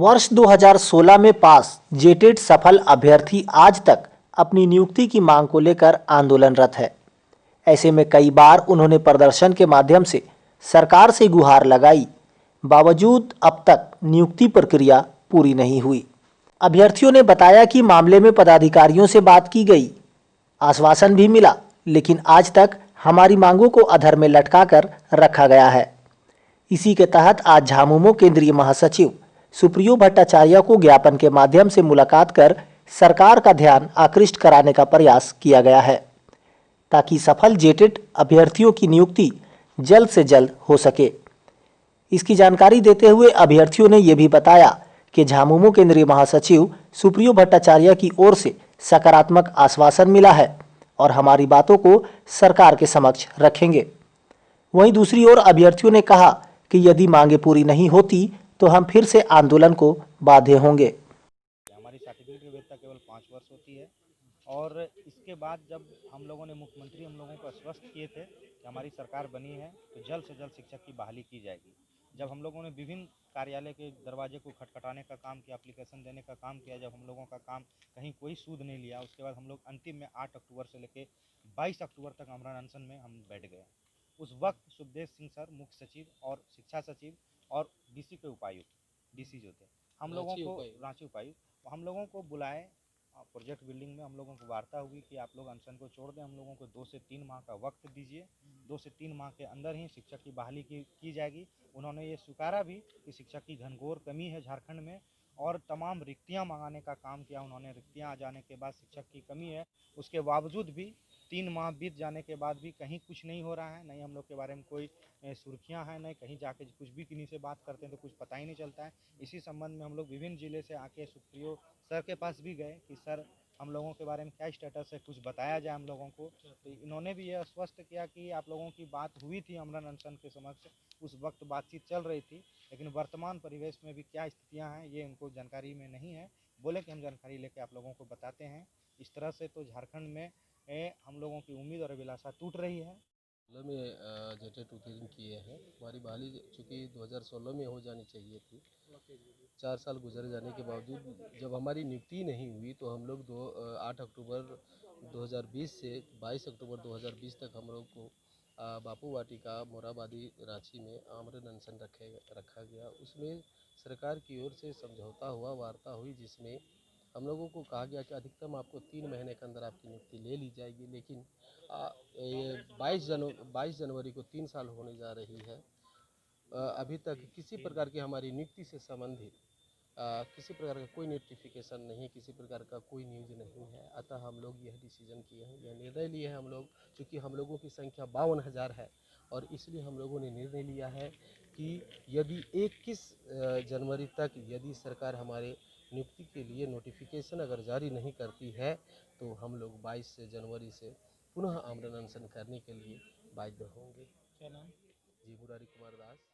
वर्ष 2016 में पास जेटेट सफल अभ्यर्थी आज तक अपनी नियुक्ति की मांग को लेकर आंदोलनरत है। ऐसे में कई बार उन्होंने प्रदर्शन के माध्यम से सरकार से गुहार लगाई, बावजूद अब तक नियुक्ति प्रक्रिया पूरी नहीं हुई। अभ्यर्थियों ने बताया कि मामले में पदाधिकारियों से बात की गई, आश्वासन भी मिला, लेकिन आज तक हमारी मांगों को अधर में लटकाकर रखा गया है। इसी के तहत आज झामुमो केंद्रीय महासचिव सुप्रियो भट्टाचार्य को ज्ञापन के माध्यम से मुलाकात कर सरकार का ध्यान आकृष्ट कराने का प्रयास किया गया है, ताकि सफल जेटेट अभ्यर्थियों की नियुक्ति जल्द से जल्द हो सके। इसकी जानकारी देते हुए अभ्यर्थियों ने यह भी बताया कि झामुमो केंद्रीय महासचिव सुप्रियो भट्टाचार्य की ओर से सकारात्मक आश्वासन मिला है और हमारी बातों को सरकार के समक्ष रखेंगे। वहीं दूसरी ओर अभ्यर्थियों ने कहा कि यदि मांगे पूरी नहीं होती तो हम फिर से आंदोलन को बाध्य होंगे। हमारी सर्टिफिकेट की वैधता केवल 5 वर्ष होती है और इसके बाद जब हम लोगों ने मुख्यमंत्री हम लोगों को आश्वस्त किए थे कि हमारी सरकार बनी है तो जल्द से जल्द शिक्षक की बहाली की जाएगी। जब हम लोगों ने विभिन्न कार्यालय के दरवाजे को खटखटाने का काम किया, एप्लीकेशन देने का काम किया, जब हम लोगों का काम कहीं कोई सूद नहीं लिया, उसके बाद हम लोग अंतिम में 8 अक्टूबर से लेकर 22 अक्टूबर तक अमरण अनशन में हम बैठ गए। उस वक्त सुखदेव सिंह सर मुख्य सचिव और शिक्षा सचिव और डीसी के उपायुक्त डीसी जो थे हम लोगों को रांची उपायुक्त हम लोगों को बुलाए प्रोजेक्ट बिल्डिंग में। हम लोगों को वार्ता हुई कि आप लोग अनशन को छोड़ दें, हम लोगों को 2 से 3 माह का वक्त दीजिए, 2 से 3 माह के अंदर ही शिक्षक की बहाली की जाएगी। उन्होंने ये स्वीकारा भी कि शिक्षक की घनघोर कमी है झारखंड में और तमाम रिक्तियां मंगाने का काम किया उन्होंने। रिक्तियां आ जाने के बाद शिक्षक की कमी है, उसके बावजूद भी 3 माह बीत जाने के बाद भी कहीं कुछ नहीं हो रहा है। नहीं हम लोग के बारे में कोई सुर्खियां हैं, नहीं कहीं जाके कुछ भी किन्हीं से बात करते हैं तो कुछ पता ही नहीं चलता है। इसी संबंध में हम लोग विभिन्न जिले से आके सुप्रियो सर के पास भी गए कि सर हम लोगों के बारे में क्या स्टेटस है, कुछ बताया जाए हम लोगों को। तो इन्होंने भी ये आश्वस्त किया कि आप लोगों की बात हुई थी अमरण अनशन के समक्ष, उस वक्त बातचीत चल रही थी, लेकिन वर्तमान परिवेश में भी क्या स्थितियाँ हैं ये उनको जानकारी में नहीं है। बोले कि हम जानकारी लेके आप लोगों को बताते हैं। इस तरह से तो झारखंड में हम लोगों की उम्मीद और अभिलाषा टूट रही है। में जेटेट उत्तीर्ण किए हैं। हमारी बहाली चूँकि 2016 में हो जानी चाहिए थी, 4 साल गुजर जाने के बावजूद जब हमारी नियुक्ति नहीं हुई तो हम लोग 8 अक्टूबर 2020 से 22 अक्टूबर 2020 तक हम लोग को बापू वाटिका मोराबादी रांची में आमरण अनशन रखा गया। उसमें सरकार की ओर से समझौता हुआ, वार्ता हुई, जिसमें हम लोगों को कहा गया कि अधिकतम आपको 3 महीने के अंदर आपकी नियुक्ति ले ली जाएगी। लेकिन ये 22 जनवरी को 3 साल होने जा रही है। अभी तक किसी प्रकार की हमारी नियुक्ति से संबंधित किसी प्रकार का कोई नोटिफिकेशन नहीं, किसी प्रकार का कोई न्यूज़ नहीं है। अतः हम लोग यह डिसीजन किए हैं, यह निर्णय लिए हैं हम लोग, चूँकि हम लोगों की संख्या 52,000 है और इसलिए हम लोगों ने निर्णय लिया है कि यदि 21 जनवरी तक यदि सरकार हमारे नियुक्ति के लिए नोटिफिकेशन अगर जारी नहीं करती है तो हम लोग 22 जनवरी से पुनः आमरण अनशन करने के लिए बाध्य होंगे। क्या नाम? जी, मुरारी कुमार दास।